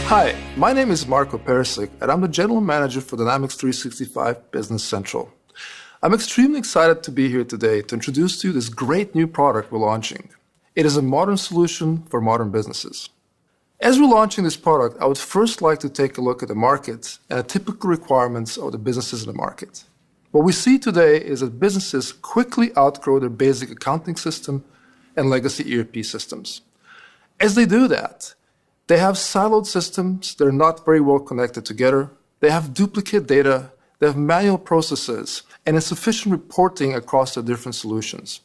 Hi, my name is Marco Persic, and I'm the General Manager for Dynamics 365 Business Central. I'm extremely excited to be here today to introduce to you this great new product we're launching. It is a modern solution for modern businesses. As we're launching this product, I would first like to take a look at the market and the typical requirements of the businesses in the market. What we see today is that businesses quickly outgrow their basic accounting system and legacy ERP systems. As they do that, they have siloed systems that are not very well connected together. They have duplicate data, they have manual processes, and insufficient reporting across the different solutions.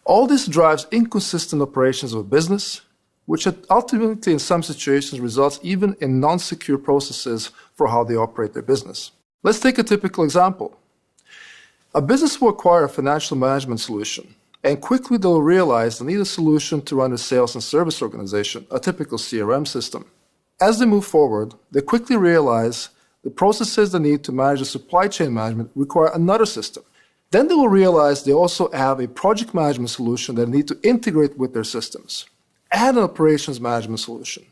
All this drives inconsistent operations of a business, which ultimately in some situations results even in non-secure processes for how they operate their business. Let's take a typical example. A business will acquire a financial management solution, and quickly they'll realize they need a solution to run a sales and service organization, a typical CRM system. As they move forward, they quickly realize the processes they need to manage the supply chain management require another system. Then they will realize they also have a project management solution that they need to integrate with their systems, and an operations management solution.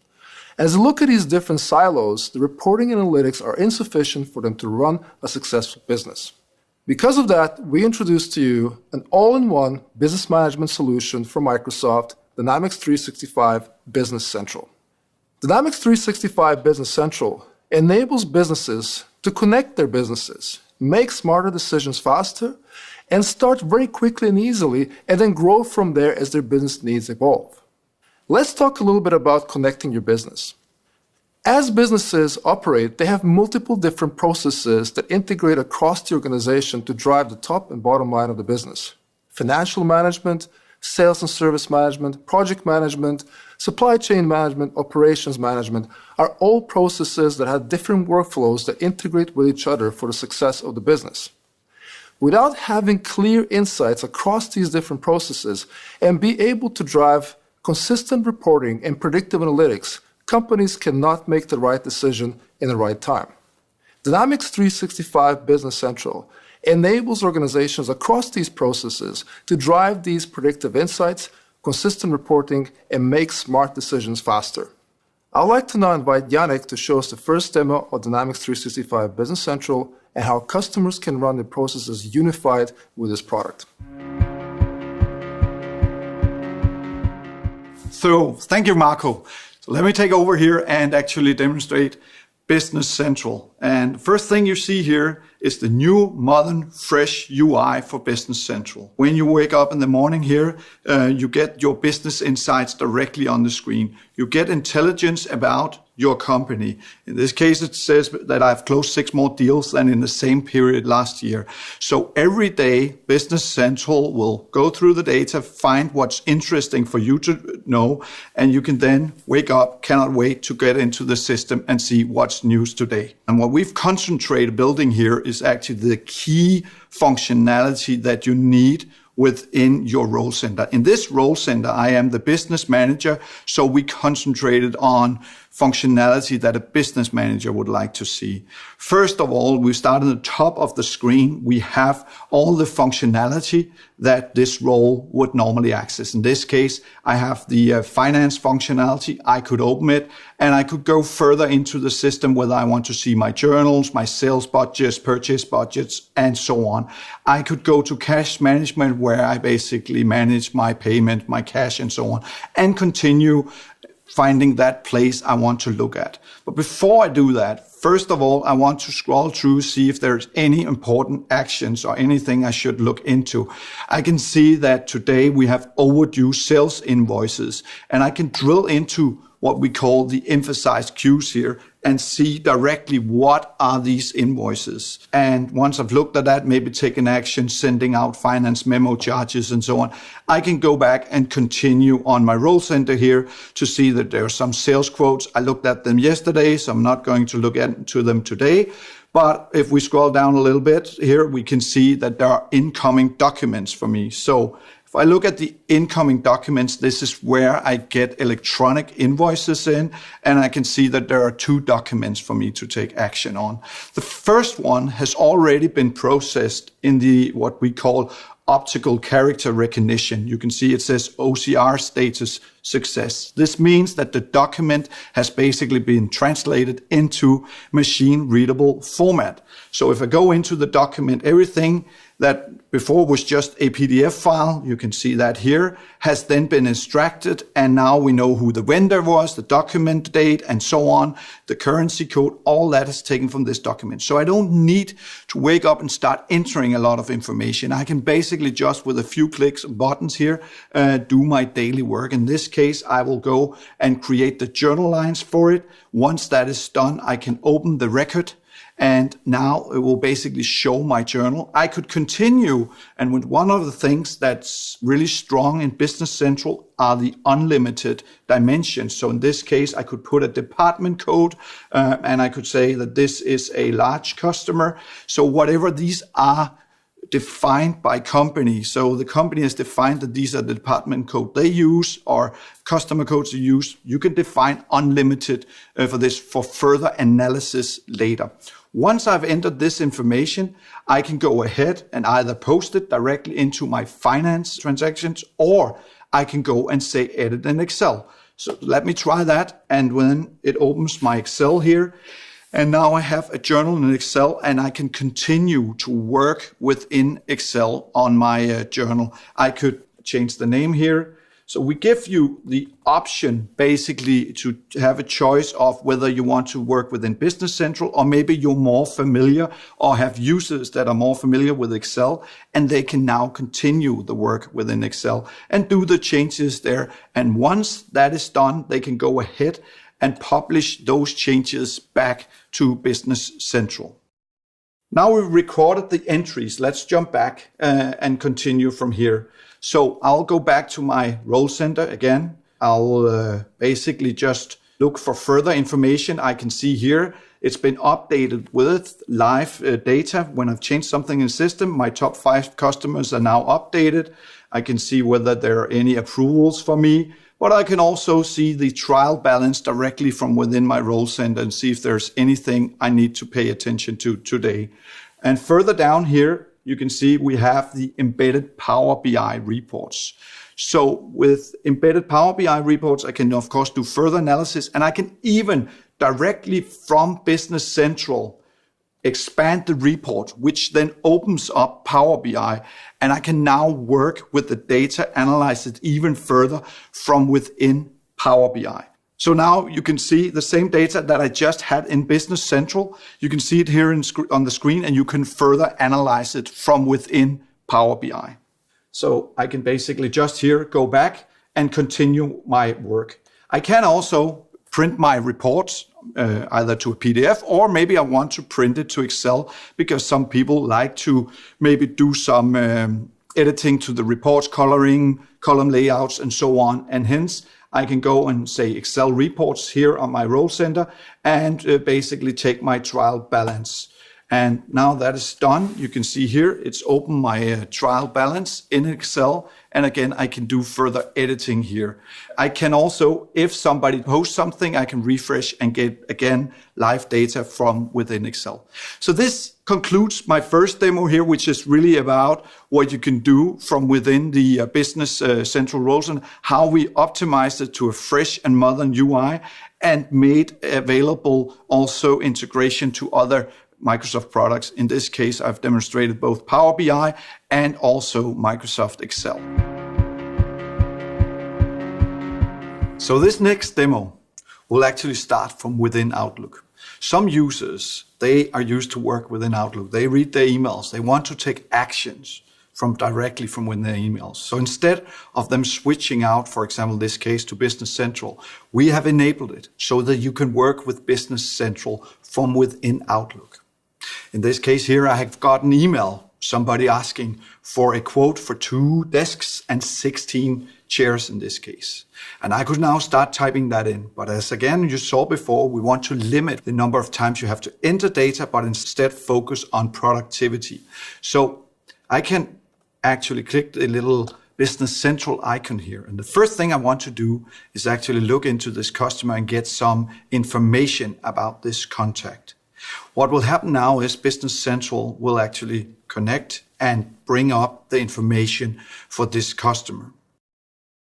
As they look at these different silos, the reporting and analytics are insufficient for them to run a successful business. Because of that, we introduce to you an all-in-one business management solution from Microsoft, Dynamics 365 Business Central. Dynamics 365 Business Central enables businesses to connect their businesses, make smarter decisions faster, and start very quickly and easily, and then grow from there as their business needs evolve. Let's talk a little bit about connecting your business. As businesses operate, they have multiple different processes that integrate across the organization to drive the top and bottom line of the business. Financial management, sales and service management, project management, supply chain management, operations management are all processes that have different workflows that integrate with each other for the success of the business. Without having clear insights across these different processes and be able to drive consistent reporting and predictive analytics, companies cannot make the right decision in the right time. Dynamics 365 Business Central enables organizations across these processes to drive these predictive insights, consistent reporting, and make smart decisions faster. I'd like to now invite Yannick to show us the first demo of Dynamics 365 Business Central and how customers can run their processes unified with this product. So, thank you, Marco. Let me take over here and actually demonstrate Business Central. And first thing you see here is the new, modern, fresh UI for Business Central. When you wake up in the morning here, you get your business insights directly on the screen. You get intelligence about your company. In this case, it says that I've closed 6 more deals than in the same period last year. So every day, Business Central will go through the data, find what's interesting for you to know, and you can then wake up, cannot wait to get into the system and see what's news today. And what we've concentrated building here is actually the key functionality that you need within your role center. In this role center, I am the business manager, so we concentrated on functionality that a business manager would like to see. First of all, we start at the top of the screen. We have all the functionality that this role would normally access. In this case, I have the finance functionality. I could open it and I could go further into the system whether I want to see my journals, my sales budgets, purchase budgets, and so on. I could go to cash management where I basically manage my payment, my cash, and so on, and continue finding that place I want to look at. But before I do that, first of all, I want to scroll through, see if there's any important actions or anything I should look into. I can see that today we have overdue sales invoices, and I can drill into what we call the emphasized queues here and see directly what are these invoices. And once I've looked at that, maybe take an action, sending out finance memo charges and so on, I can go back and continue on my role center here to see that there are some sales quotes. I looked at them yesterday, so I'm not going to look into them today. But if we scroll down a little bit here, we can see that there are incoming documents for me. So if I look at the incoming documents, this is where I get electronic invoices in, and I can see that there are 2 documents for me to take action on. The first one has already been processed in the what we call optical character recognition. You can see it says OCR status success. This means that the document has basically been translated into machine readable format. So if I go into the document, everything that before was just a PDF file, you can see that here, has then been extracted, and now we know who the vendor was, the document date, and so on, the currency code, all that is taken from this document. So I don't need to wake up and start entering a lot of information. I can basically just with a few clicks of buttons here, do my daily work. In this case, I will go and create the journal lines for it. Once that is done, I can open the record. And now it will basically show my journal. I could continue, and with one of the things that's really strong in Business Central are the unlimited dimensions. So in this case, I could put a department code, and I could say that this is a large customer. So whatever these are defined by company. So the company has defined that these are the department code they use or customer codes they use. You can define unlimited for this for further analysis later. Once I've entered this information, I can go ahead and either post it directly into my finance transactions, or I can go and say edit in Excel. So let me try that. And when it opens my Excel here, and now I have a journal in Excel, and I can continue to work within Excel on my journal. I could change the name here. So we give you the option basically to have a choice of whether you want to work within Business Central, or maybe you're more familiar or have users that are more familiar with Excel, and they can now continue the work within Excel and do the changes there. And once that is done, they can go ahead and publish those changes back to Business Central. Now we've recorded the entries. Let's jump back and continue from here. So I'll go back to my role center again. I'll basically just look for further information. I can see here it's been updated with live data. When I've changed something in the system, my top 5 customers are now updated. I can see whether there are any approvals for me. But I can also see the trial balance directly from within my role center and see if there's anything I need to pay attention to today. And further down here, you can see we have the embedded Power BI reports. So with embedded Power BI reports, I can of course do further analysis, and I can even directly from Business Central expand the report, which then opens up Power BI, and I can now work with the data, analyze it even further from within Power BI. So now you can see the same data that I just had in Business Central. You can see it here on the screen, and you can further analyze it from within Power BI. So I can basically just here go back and continue my work. I can also print my reports either to a PDF, or maybe I want to print it to Excel, because some people like to maybe do some editing to the reports, coloring, column layouts, and so on. And hence, I can go and say Excel reports here on my role center and basically take my trial balance. And now that is done, you can see here, it's open my trial balance in Excel. And again, I can do further editing here. I can also, if somebody posts something, I can refresh and get, again, live data from within Excel. So this concludes my first demo here, which is really about what you can do from within the Business Central roles and how we optimized it to a fresh and modern UI and made available also integration to other Microsoft products. In this case, I've demonstrated both Power BI and also Microsoft Excel. So this next demo will actually start from within Outlook. Some users, they are used to work within Outlook. They read their emails. They want to take actions directly from within their emails. So instead of them switching out, for example, in this case to Business Central, we have enabled it so that you can work with Business Central from within Outlook. In this case here, I have got an email, somebody asking for a quote for 2 desks and 16 chairs in this case. And I could now start typing that in. But as again, you saw before, we want to limit the number of times you have to enter data, but instead focus on productivity. So I can actually click the little Business Central icon here. And the first thing I want to do is actually look into this customer and get some information about this contact. What will happen now is Business Central will actually connect and bring up the information for this customer.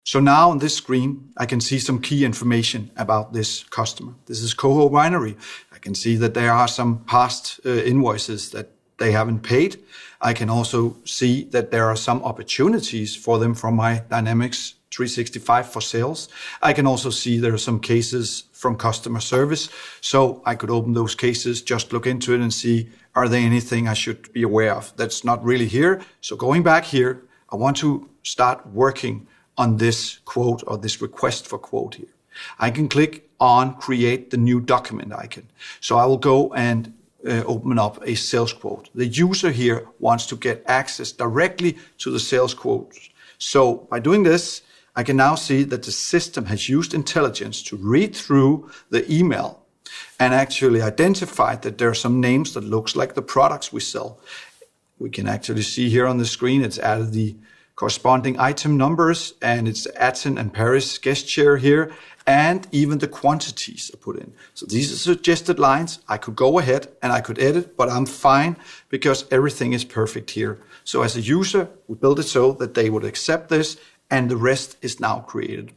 So now on this screen, I can see some key information about this customer. This is Coho Winery. I can see that there are some past invoices that they haven't paid. I can also see that there are some opportunities for them from my Dynamics 365 for sales. I can also see there are some cases from customer service. So I could open those cases, just look into it and see, are there anything I should be aware of? That's not really here. So going back here, I want to start working on this quote or this request for quote here. I can click on create the new document icon. So I will go and open up a sales quote. The user here wants to get access directly to the sales quotes. So by doing this, I can now see that the system has used intelligence to read through the email and actually identified that there are some names that looks like the products we sell. We can actually see here on the screen, it's added the corresponding item numbers, and it's Athens and Paris guest share here, and even the quantities are put in. So these are suggested lines. I could go ahead and I could edit, but I'm fine because everything is perfect here. So as a user, we build it so that they would accept this, and the rest is now created.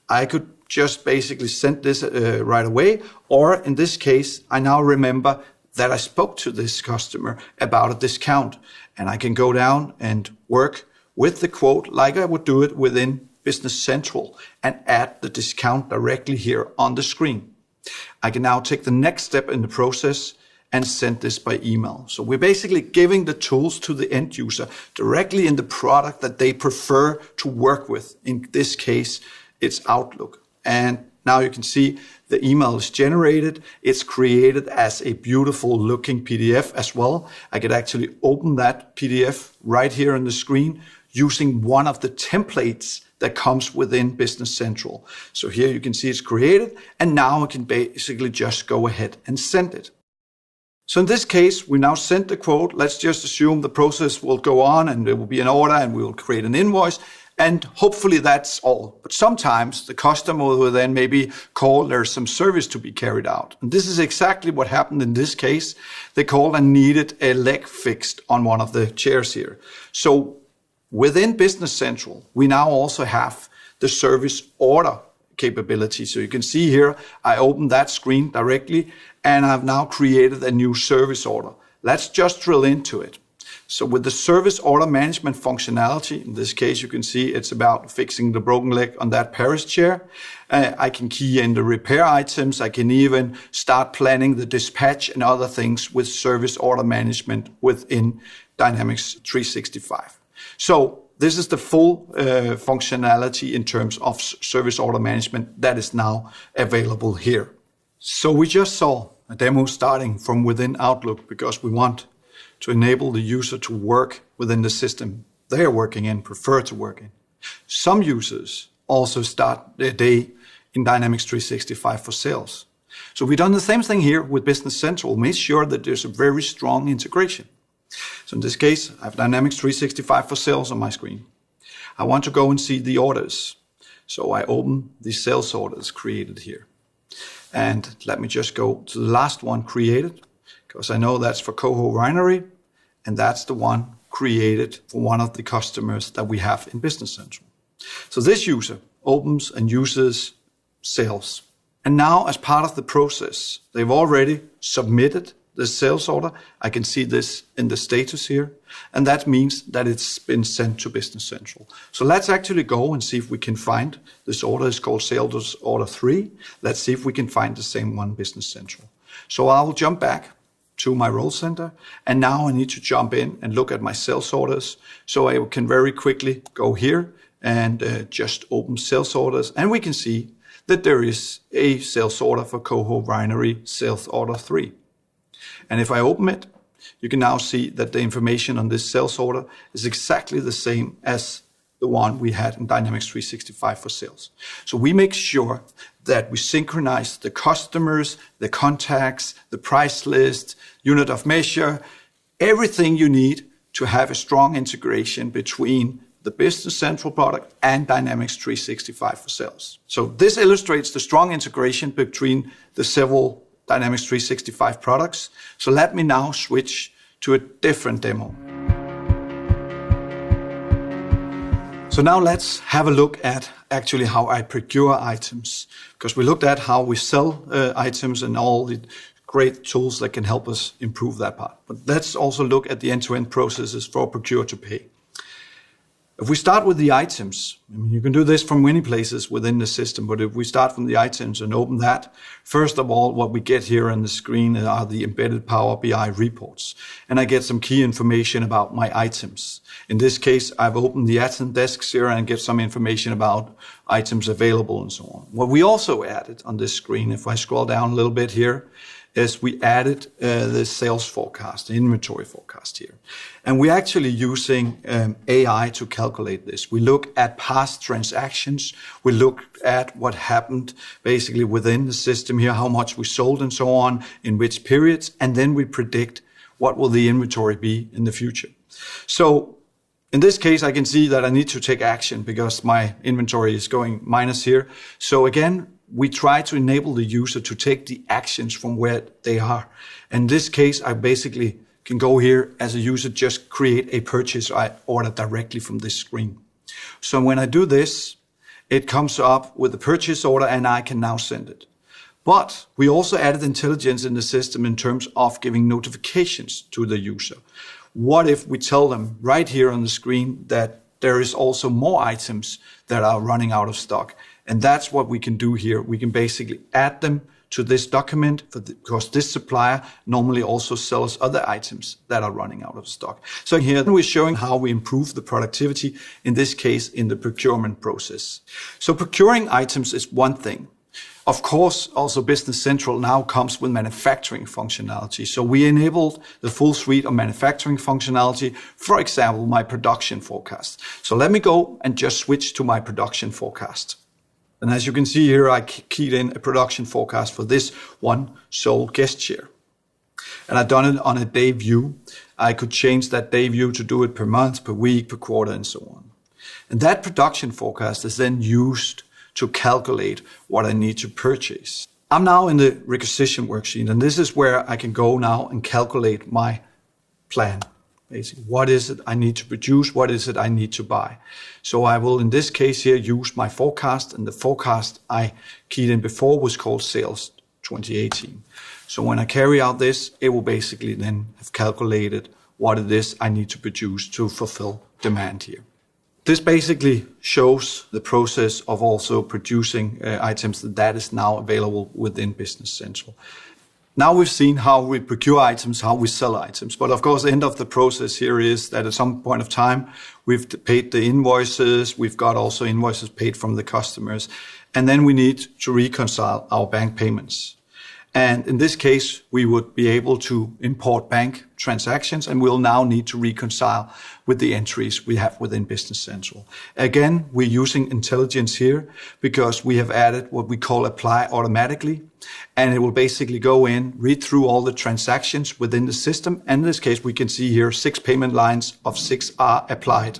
I could just basically send this right away, or in this case, I now remember that I spoke to this customer about a discount, and I can go down and work with the quote like I would do it within Business Central and add the discount directly here on the screen. I can now take the next step in the process and send this by email. So we're basically giving the tools to the end user directly in the product that they prefer to work with. In this case, it's Outlook. And now you can see the email is generated. It's created as a beautiful looking PDF as well. I could actually open that PDF right here on the screen using one of the templates that comes within Business Central. So here you can see it's created, and now I can basically just go ahead and send it. So in this case, we now sent the quote. Let's just assume the process will go on and there will be an order and we will create an invoice. And hopefully that's all. But sometimes the customer will then maybe call, there's some service to be carried out. And this is exactly what happened in this case. They called and needed a leg fixed on one of the chairs here. So within Business Central, we now also have the service order capability. So you can see here, I opened that screen directly and I've now created a new service order. Let's just drill into it. So with the service order management functionality, in this case, you can see it's about fixing the broken leg on that Paris chair. I can key in the repair items. I can even start planning the dispatch and other things with service order management within Dynamics 365. So this is the full functionality in terms of service order management that is now available here. So we just saw a demo starting from within Outlook because we want to enable the user to work within the system they are working in, prefer to work in. Some users also start their day in Dynamics 365 for sales. So we've done the same thing here with Business Central, made sure that there's a very strong integration. So in this case, I have Dynamics 365 for sales on my screen. I want to go and see the orders. So I open the sales orders created here. And let me just go to the last one created, because I know that's for Coho Winery, and that's the one created for one of the customers that we have in Business Central. So this user opens and uses sales. And now as part of the process, they've already submitted the sales order. I can see this in the status here, and that means that it's been sent to Business Central. So let's actually go and see if we can find this order. It's called Sales Order 3. Let's see if we can find the same one, Business Central. So I'll jump back to my role center, and now I need to jump in and look at my sales orders. So I can very quickly go here and just open sales orders, and we can see that there is a sales order for Coho Winery, Sales Order 3. And if I open it, you can now see that the information on this sales order is exactly the same as the one we had in Dynamics 365 for sales. So we make sure that we synchronize the customers, the contacts, the price list, unit of measure, everything you need to have a strong integration between the Business Central product and Dynamics 365 for sales. So this illustrates the strong integration between the several Dynamics 365 products. So let me now switch to a different demo. So now let's have a look at actually how I procure items, because we looked at how we sell items and all the great tools that can help us improve that part. But let's also look at the end-to-end processes for procure to pay. If we start with the items, I mean, you can do this from many places within the system, but if we start from the items and open that, first of all, what we get here on the screen are the embedded Power BI reports. And I get some key information about my items. In this case, I've opened the Atom desks here and get some information about items available and so on. What we also added on this screen, if I scroll down a little bit here, is we added the sales forecast, the inventory forecast here. And we're actually using AI to calculate this. We look at past transactions. We look at what happened basically within the system here, how much we sold and so on, in which periods, and then we predict what will the inventory be in the future. So in this case, I can see that I need to take action because my inventory is going minus here. So again, we try to enable the user to take the actions from where they are. In this case, I basically can go here as a user, just create a purchase order directly from this screen. So when I do this, it comes up with the purchase order and I can now send it. But we also added intelligence in the system in terms of giving notifications to the user. What if we tell them right here on the screen that there is also more items that are running out of stock? And that's what we can do here. We can basically add them to this document because this supplier normally also sells other items that are running out of stock. So here we're showing how we improve the productivity, in this case, in the procurement process. So procuring items is one thing. Of course, also Business Central now comes with manufacturing functionality. So we enabled the full suite of manufacturing functionality, for example, my production forecast. So let me go and just switch to my production forecast. And as you can see here, I keyed in a production forecast for this one sold guest chair. And I've done it on a day view. I could change that day view to do it per month, per week, per quarter, and so on. And that production forecast is then used to calculate what I need to purchase. I'm now in the requisition worksheet, and this is where I can go now and calculate my plan. Basically, what is it I need to produce? What is it I need to buy? So I will, in this case here, use my forecast, and the forecast I keyed in before was called Sales 2018. So when I carry out this, it will basically then have calculated what it is I need to produce to fulfill demand here. This basically shows the process of also producing items that is now available within Business Central. Now we've seen how we procure items, how we sell items. But of course, the end of the process here is that at some point of time, we've paid the invoices. We've got also invoices paid from the customers. And then we need to reconcile our bank payments. And in this case, we would be able to import bank transactions, and we'll now need to reconcile with the entries we have within Business Central. Again, we're using intelligence here because we have added what we call apply automatically, and it will basically go in, read through all the transactions within the system. And in this case, we can see here 6 payment lines of 6 are applied.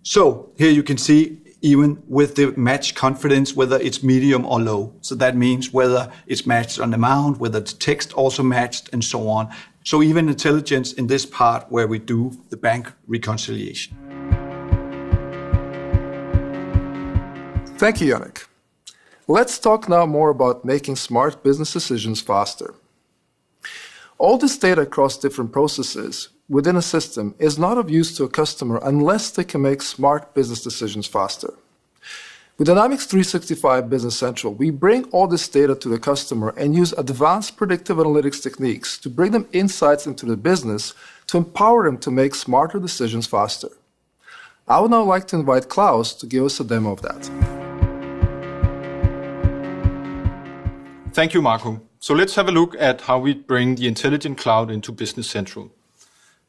So here you can see even with the match confidence, whether it's medium or low. So that means whether it's matched on amount, whether the text also matched, and so on. So even intelligence in this part where we do the bank reconciliation. Thank you, Yannick. Let's talk now more about making smart business decisions faster. All this data across different processes within a system is not of use to a customer unless they can make smart business decisions faster. With Dynamics 365 Business Central, we bring all this data to the customer and use advanced predictive analytics techniques to bring them insights into the business to empower them to make smarter decisions faster. I would now like to invite Klaus to give us a demo of that. Thank you, Marco. So let's have a look at how we bring the Intelligent Cloud into Business Central.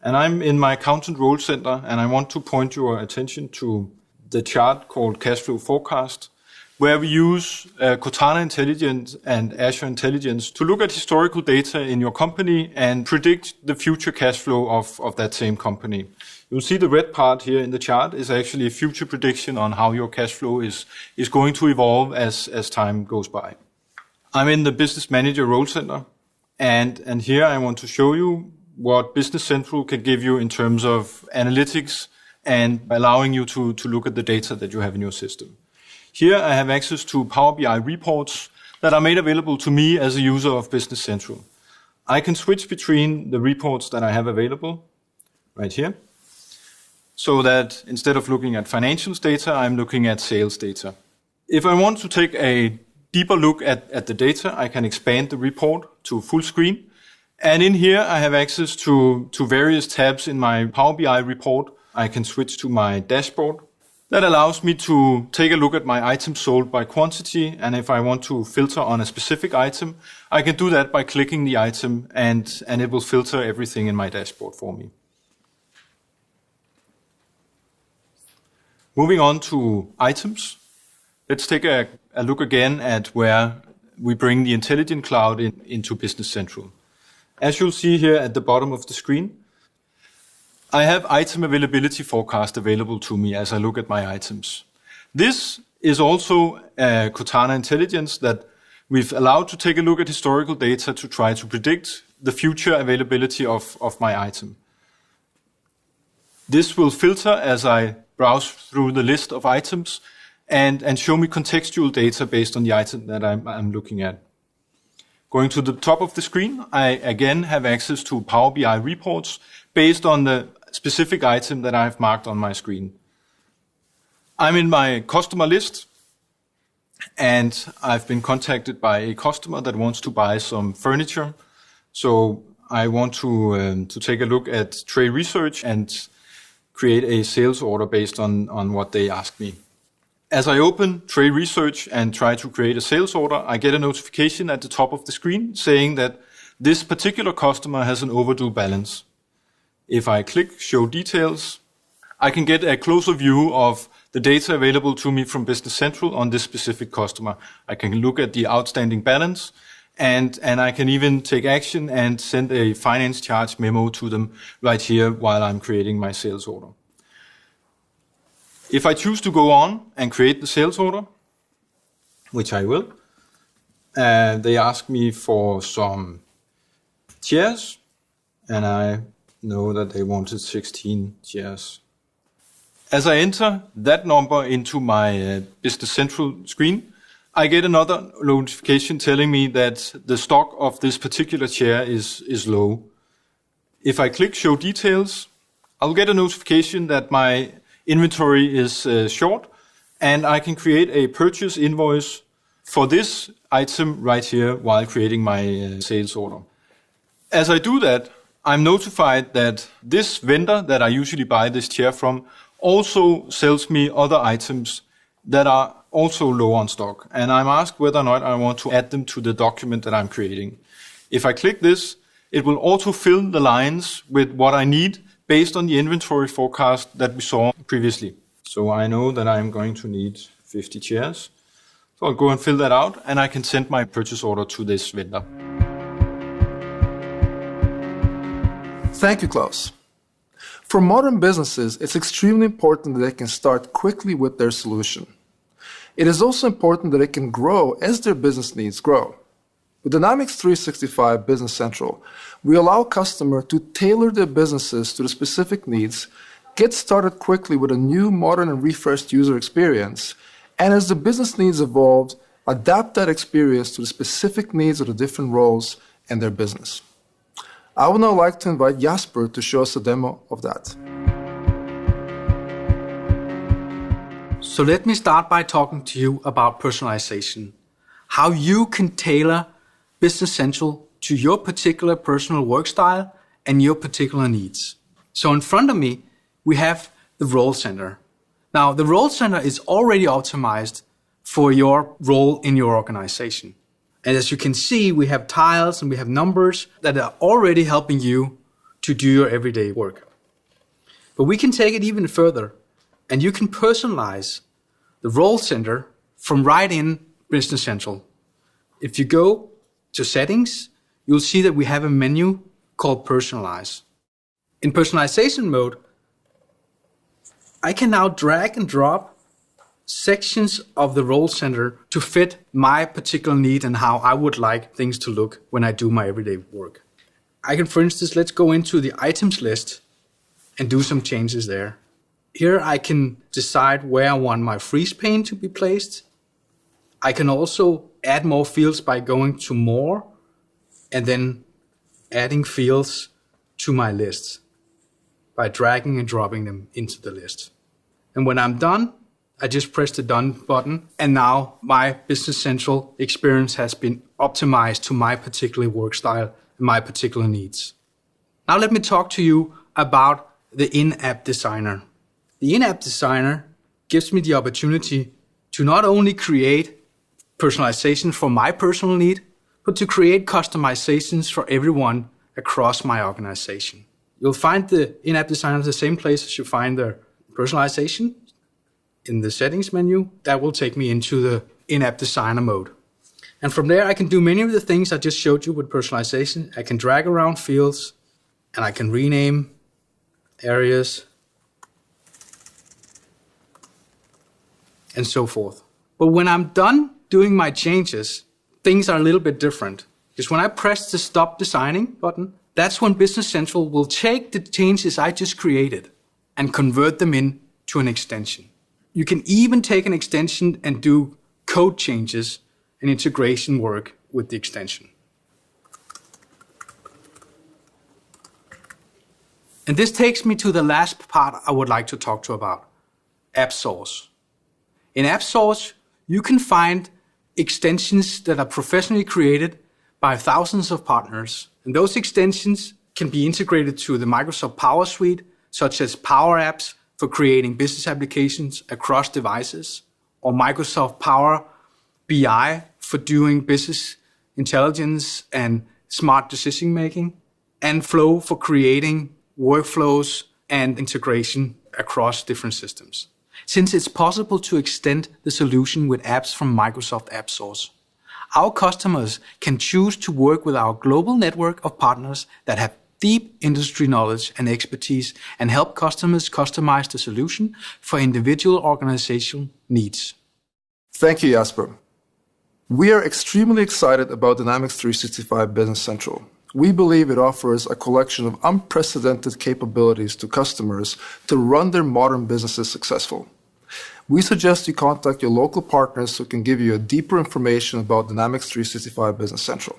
And I'm in my Accountant Role Center, and I want to point your attention to the chart called Cash Flow Forecast, where we use Cortana Intelligence and Azure Intelligence to look at historical data in your company and predict the future cash flow of that same company. You'll see the red part here in the chart is actually a future prediction on how your cash flow is going to evolve as time goes by. I'm in the Business Manager Role Center, and here I want to show you what Business Central can give you in terms of analytics and allowing you to look at the data that you have in your system. Here I have access to Power BI reports that are made available to me as a user of Business Central. I can switch between the reports that I have available right here, so that instead of looking at financials data, I'm looking at sales data. If I want to take a deeper look at the data, I can expand the report to full screen. And in here, I have access to various tabs in my Power BI report. I can switch to my dashboard. That allows me to take a look at my items sold by quantity. And if I want to filter on a specific item, I can do that by clicking the item and it will filter everything in my dashboard for me. Moving on to items. Let's take a look again at where we bring the Intelligent Cloud into Business Central. As you'll see here at the bottom of the screen, I have item availability forecast available to me as I look at my items. This is also Cortana Intelligence that we've allowed to take a look at historical data to try to predict the future availability of my item. This will filter as I browse through the list of items and show me contextual data based on the item that I'm looking at. Going to the top of the screen, I again have access to Power BI reports based on the specific item that I've marked on my screen. I'm in my customer list, and I've been contacted by a customer that wants to buy some furniture. So I want to take a look at Tray Research and create a sales order based on what they asked me. As I open Tray Research and try to create a sales order, I get a notification at the top of the screen saying that this particular customer has an overdue balance. If I click Show Details, I can get a closer view of the data available to me from Business Central on this specific customer. I can look at the outstanding balance, and I can even take action and send a finance charge memo to them right here while I'm creating my sales order. If I choose to go on and create the sales order, which I will, they ask me for some chairs, and I know that they wanted 16 chairs. As I enter that number into my Business Central screen, I get another notification telling me that the stock of this particular chair is low. If I click Show Details, I'll get a notification that my inventory is short, and I can create a purchase invoice for this item right here while creating my sales order. As I do that, I'm notified that this vendor that I usually buy this chair from also sells me other items that are also low on stock, and I'm asked whether or not I want to add them to the document that I'm creating. If I click this, it will autofill the lines with what I need based on the inventory forecast that we saw previously. So I know that I'm going to need 50 chairs. So I'll go and fill that out, and I can send my purchase order to this vendor. Thank you, Klaus. For modern businesses, it's extremely important that they can start quickly with their solution. It is also important that they can grow as their business needs grow. With Dynamics 365 Business Central, we allow customers to tailor their businesses to the specific needs, get started quickly with a new, modern, and refreshed user experience, and as the business needs evolve, adapt that experience to the specific needs of the different roles in their business. I would now like to invite Jasper to show us a demo of that. So let me start by talking to you about personalization, how you can tailor Business Central to your particular personal work style and your particular needs. So in front of me, we have the Role Center. Now, the Role Center is already optimized for your role in your organization. And as you can see, we have tiles and we have numbers that are already helping you to do your everyday work. But we can take it even further, and you can personalize the Role Center from right in Business Central. If you go to Settings, you'll see that we have a menu called Personalize. In personalization mode, I can now drag and drop sections of the Role Center to fit my particular need and how I would like things to look when I do my everyday work. I can, for instance, let's go into the items list and do some changes there. Here I can decide where I want my freeze pane to be placed. I can also add more fields by going to more and then adding fields to my lists by dragging and dropping them into the list. And when I'm done, I just press the done button, and now my Business Central experience has been optimized to my particular work style and my particular needs. Now let me talk to you about the in-app designer. The in-app designer gives me the opportunity to not only create personalization for my personal need, but to create customizations for everyone across my organization. You'll find the in-app designer the same place as you find the personalization in the settings menu. That will take me into the in-app designer mode. And from there, I can do many of the things I just showed you with personalization. I can drag around fields, and I can rename areas, and so forth. But when I'm done doing my changes, things are a little bit different. Because when I press the Stop Designing button, that's when Business Central will take the changes I just created and convert them into an extension. You can even take an extension and do code changes and integration work with the extension. And this takes me to the last part I would like to talk to you about, AppSource. In AppSource, you can find extensions that are professionally created by thousands of partners. And those extensions can be integrated to the Microsoft Power Suite, such as Power Apps for creating business applications across devices, or Microsoft Power BI for doing business intelligence and smart decision making, and Flow for creating workflows and integration across different systems. Since it's possible to extend the solution with apps from Microsoft AppSource, our customers can choose to work with our global network of partners that have deep industry knowledge and expertise and help customers customize the solution for individual organizational needs. Thank you, Jasper. We are extremely excited about Dynamics 365 Business Central. We believe it offers a collection of unprecedented capabilities to customers to run their modern businesses successful. We suggest you contact your local partners who can give you a deeper information about Dynamics 365 Business Central.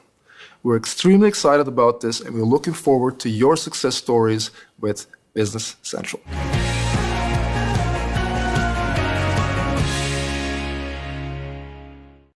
We're extremely excited about this, and we're looking forward to your success stories with Business Central.